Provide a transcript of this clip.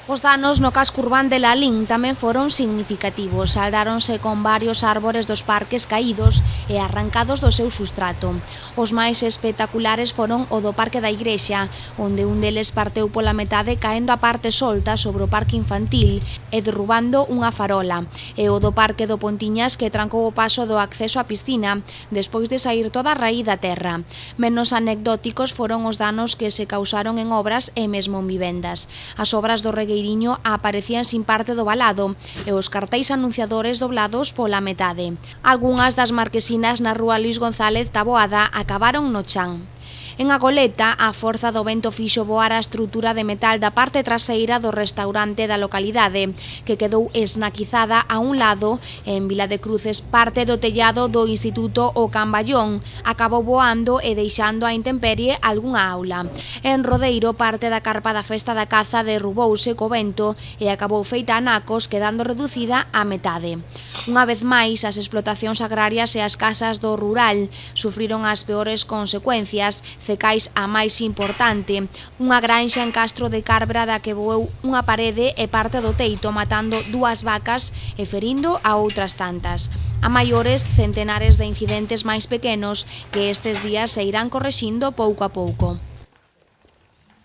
Os danos no casco urbán de Lalín tamén foron significativos. Saldáronse con varios árbores dos parques caídos e arrancados do seu sustrato. Os máis espectaculares foron o do Parque da Igrexa, onde un deles parteu pola metade caendo a parte solta sobre o parque infantil e derrubando unha farola, e o do Parque do Pontiñas que trancou o paso do acceso á piscina despois de saír toda a raíz da terra. Menos anecdóticos foron os danos que se causaron en obras e mesmo en vivendas. As obras do Regueiriño aparecían sin parte do valado e os cartéis anunciadores doblados pola metade. Algunhas das marquesinas na rúa Luís González Taboada acabaron no chan. En A Goleta, a forza do vento fixo voar a estrutura de metal da parte traseira do restaurante da localidade, que quedou esnaquizada a un lado, e en Vila de Cruces parte do tellado do Instituto O Camballón acabou voando e deixando á intemperie algunha aula. En Rodeiro, parte da carpa da festa da caza derrubouse co vento e acabou feita a nacos, quedando reducida á metade. Unha vez máis, as explotacións agrarias e as casas do rural sufriron as peores consecuencias, cecais a máis importante, unha granxa en Castro de Carbra da que voeu unha parede e parte do teito, matando 2 vacas e ferindo a outras tantas. A maiores, centenares de incidentes máis pequenos que estes días se irán correxindo pouco a pouco.